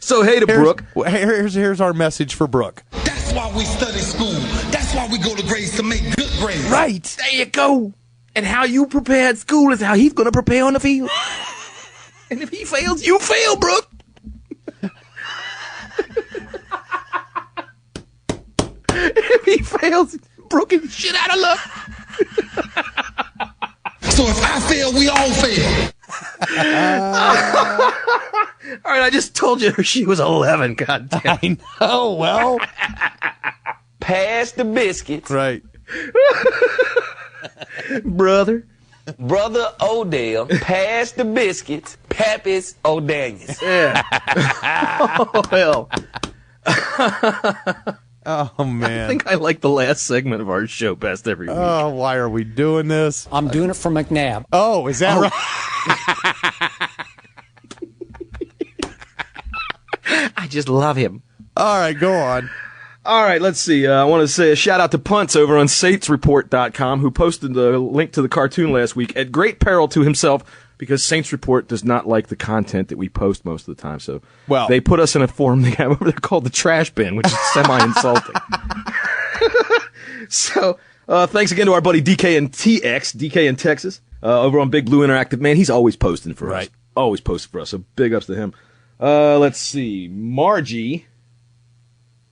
So, hey to Brooke. Here's our message for Brooke. That's why we study school. That's why we go to grades to make good grades. Right. There you go. And how you prepare at school is how he's going to prepare on the field. And if he fails, you fail, Brooke. If he fails, Brooke is shit out of luck. So if I fail, we all fail. All right, I just told you she was 11. God damn. I know. Well, Pass the biscuits. right. Brother. Brother Odell, pass the biscuits. Pappy's O'Daniels. Yeah. Oh, hell. Oh, man. I think I like the last segment of our show best every week. Oh, why are we doing this? I'm doing it for McNabb. Oh, is that right? I just love him. All right, go on. All right, let's see. I want to say a shout out to Punts over on SaintsReport.com, who posted the link to the cartoon last week at great peril to himself because Saints Report does not like the content that we post most of the time. So they put us in a forum they have over there called the Trash Bin, which is semi-insulting. So thanks again to our buddy DK and TX, DK in Texas, over on Big Blue Interactive. Man, he's always posting for us. Always posting for us. So big ups to him. Let's see. Margie.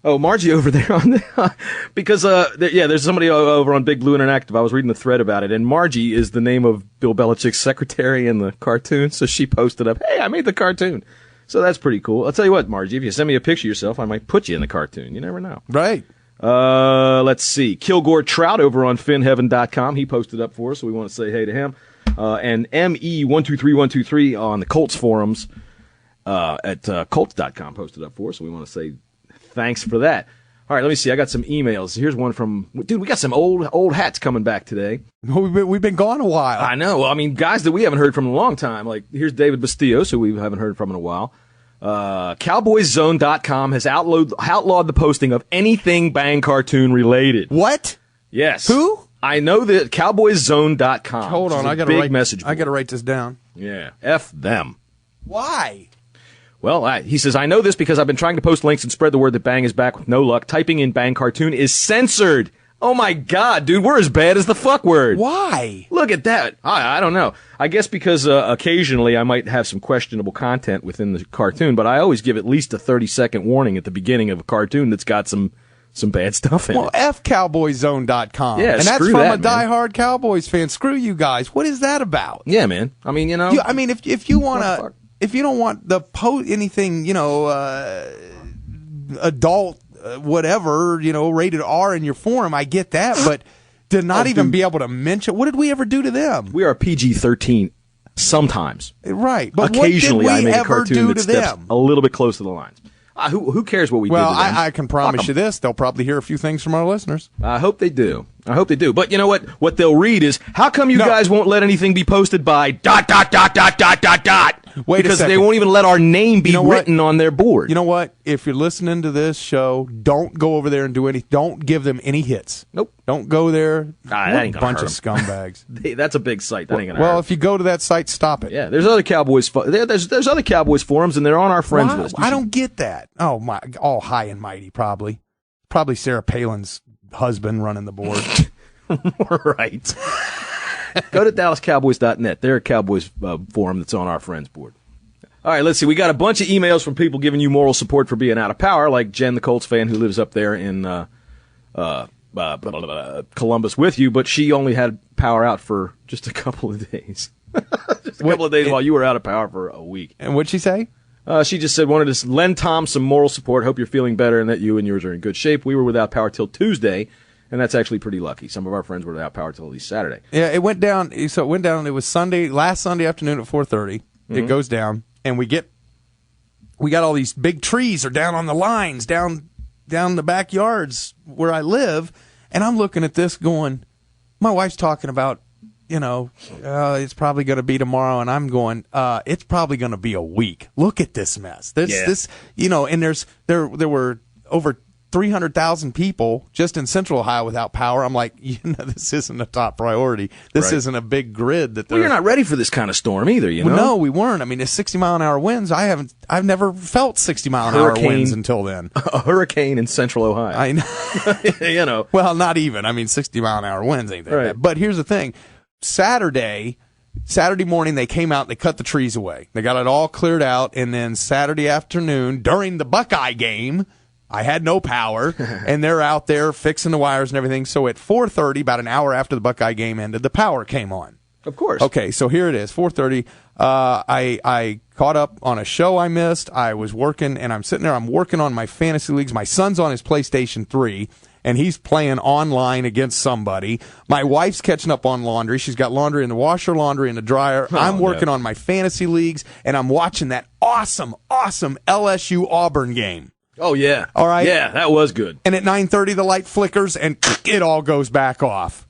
Oh, Margie over there on the, because, there's somebody over on Big Blue Interactive. I was reading the thread about it, and Margie is the name of Bill Belichick's secretary in the cartoon, so she posted up, hey, I made the cartoon. So that's pretty cool. I'll tell you what, Margie, if you send me a picture of yourself, I might put you in the cartoon. You never know. Right. Let's see. Kilgore Trout over on FinHeaven.com. He posted up for us, so we want to say hey to him. And ME123123 on the Colts forums, at, Colts.com posted up for us, so we want to say thanks for that. All right, let me see. I got some emails. Here's one from, dude, we got some old hats coming back today. We've been gone a while. I know. Well, I mean, guys that we haven't heard from in a long time. Like, here's David Bastillos, who we haven't heard from in a while. CowboysZone.com has outlawed the posting of anything Bang cartoon related. What? Yes. Who? I know that CowboysZone.com. Hold on, I got to write this down. Yeah. F them. Why? Well, he says, I know this because I've been trying to post links and spread the word that Bang is back with no luck. Typing in Bang cartoon is censored. Oh my God, dude, we're as bad as the fuck word. Why? Look at that. I don't know. I guess because occasionally I might have some questionable content within the cartoon, but I always give at least a 30-second warning at the beginning of a cartoon that's got some bad stuff in it. Well, FCowboyZone.com. Yeah, and that's screw from that, a diehard Cowboys fan. Screw you guys. What is that about? Yeah, man. I mean, if you want to, if you don't want the anything, adult, whatever, rated R in your forum, I get that, but to not even be able to mention, what did we ever do to them? We are PG-13 sometimes. Right. But occasionally what did we I make a ever cartoon do that to steps them? a little bit close to the lines. Who cares what we did to them? Well, I can promise you this. They'll probably hear a few things from our listeners. I hope they do. But you know what? What they'll read is, how come you guys won't let anything be posted by ... Wait because a second. they won't even let our name be written on their board. You know what? If you're listening to this show, don't go over there and don't give them any hits. Nope. Don't go there. That ain't gonna bunch hurt of scumbags. That's a big site. That ain't gonna well, hurt. if you go to that site, stop it. Yeah, there's other Cowboys. There's other Cowboys forums, and they're on our friends list. I don't get that. Oh my! All high and mighty, probably Sarah Palin's husband running the board. Right. Go to DallasCowboys.net. They're a Cowboys forum that's on our friends board. All right, let's see. We got a bunch of emails from people giving you moral support for being out of power, like Jen, the Colts fan who lives up there in Columbus with you, but she only had power out for just a couple of days. Just a couple of days while you were out of power for a week. And what'd she say? She just said, wanted to lend Tom some moral support. Hope you're feeling better and that you and yours are in good shape. We were without power till Tuesday, and that's actually pretty lucky. Some of our friends were without power till at least Saturday. Yeah, it went down. So it went down. It was last Sunday afternoon at 4:30. It goes down, and we got all these big trees are down on the lines, down the backyards where I live, and I'm looking at this going, my wife's talking about, it's probably going to be tomorrow, and I'm going, it's probably going to be a week. Look at this mess. This, and there were over 300,000 people just in Central Ohio without power. I'm like, this isn't a top priority. This isn't a big grid that they're... Well, you're not ready for this kind of storm either, you know? No, we weren't. I mean, it's 60-mile-an-hour winds. I've never felt 60-mile-an-hour winds until then. A hurricane in Central Ohio. I know. You know. Well, not even. I mean, 60-mile-an-hour winds ain't that bad. But here's the thing. Saturday morning, they came out, they cut the trees away. They got it all cleared out, and then Saturday afternoon, during the Buckeye game, I had no power, and they're out there fixing the wires and everything. So at 4:30, about an hour after the Buckeye game ended, the power came on. Of course. Okay, so here it is, 4:30. I caught up on a show I missed. I was working, and I'm sitting there. I'm working on my fantasy leagues. My son's on his PlayStation 3, and he's playing online against somebody. My wife's catching up on laundry. She's got laundry in the washer, laundry in the dryer. I'm working on my fantasy leagues, and I'm watching that awesome LSU Auburn game. Oh, yeah. All right? Yeah, that was good. And at 9:30, the light flickers, and it all goes back off.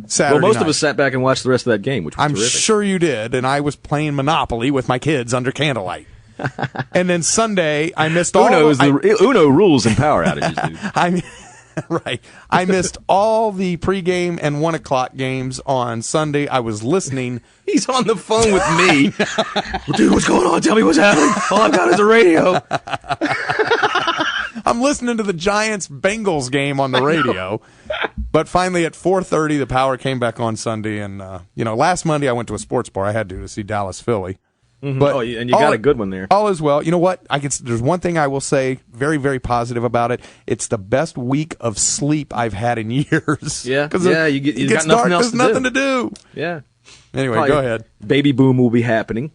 Saturday Well, most night. of us sat back and watched the rest of that game, which was I'm terrific. sure you did, and I was playing Monopoly with my kids under candlelight. And then Sunday, I missed all... Uno rules in power outages, dude. Right. I missed all the pregame and 1 o'clock games on Sunday. I was listening. He's on the phone with me. Well, dude, what's going on? Tell me what's happening. All I've got is a radio. I'm listening to the Giants-Bengals game on the radio. But finally, at 4:30, the power came back on Sunday. And, last Monday I went to a sports bar. I had to see Dallas-Philly. Mm-hmm. But and you got a good one there. All is well. You know what? There's one thing I will say very, very positive about it. It's the best week of sleep I've had in years. Yeah, you got nothing else. There's nothing to do. Yeah. Anyway, Probably go ahead. Baby boom will be happening.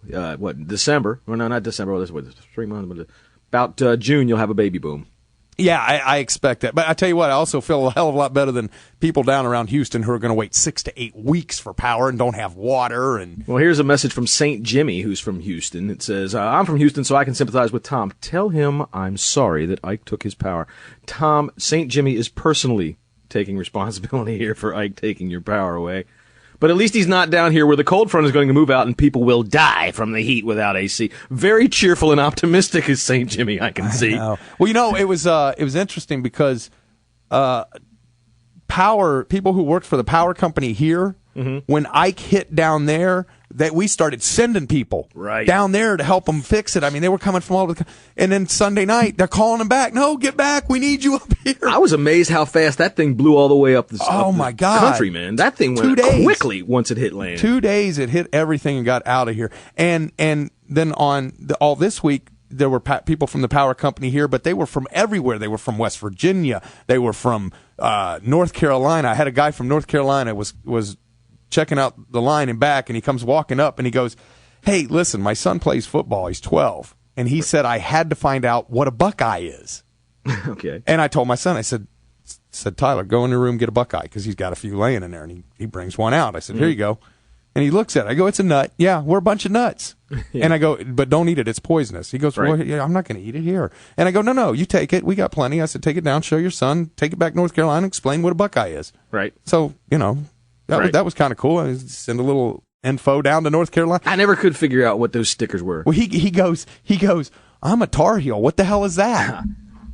December? Or no, not December. This was 3 months. About June, you'll have a baby boom. Yeah, I expect that. But I tell you what, I also feel a hell of a lot better than people down around Houston who are going to wait 6 to 8 weeks for power and don't have water. And well, here's a message from St. Jimmy, who's from Houston. It says, I'm from Houston, so I can sympathize with Tom. Tell him I'm sorry that Ike took his power. Tom, St. Jimmy is personally taking responsibility here for Ike taking your power away. But at least he's not down here where the cold front is going to move out and people will die from the heat without AC. Very cheerful and optimistic is St. Jimmy, I can see. Well, it was interesting because people who worked for the power company here, when Ike hit down there, that we started sending people down there to help them fix it. I mean, they were coming from all the... And then Sunday night, they're calling them back. No, get back. We need you up here. I was amazed how fast that thing blew all the way up the country, man. That thing went quickly once it hit land. 2 days, it hit everything and got out of here. And then all this week, there were people from the power company here, but they were from everywhere. They were from West Virginia. They were from North Carolina. I had a guy from North Carolina was checking out the line and back, and he comes walking up and he goes, "Hey, listen, my son plays football. He's 12, and he said I had to find out what a Buckeye is." Okay. And I told my son, I said, Tyler, go in the room, get a Buckeye, because he's got a few laying in there, and he brings one out. I said, here you go. And he looks at it. I go, it's a nut. Yeah, we're a bunch of nuts. Yeah. And I go, but don't eat it. It's poisonous. He goes, well, yeah, I'm not going to eat it here. And I go, no, you take it. We got plenty. I said, take it down, show your son, take it back to North Carolina, explain what a Buckeye is. Right. So, that was kind of cool. I send a little info down to North Carolina. I never could figure out what those stickers were. Well, he goes, I'm a Tar Heel. What the hell is that?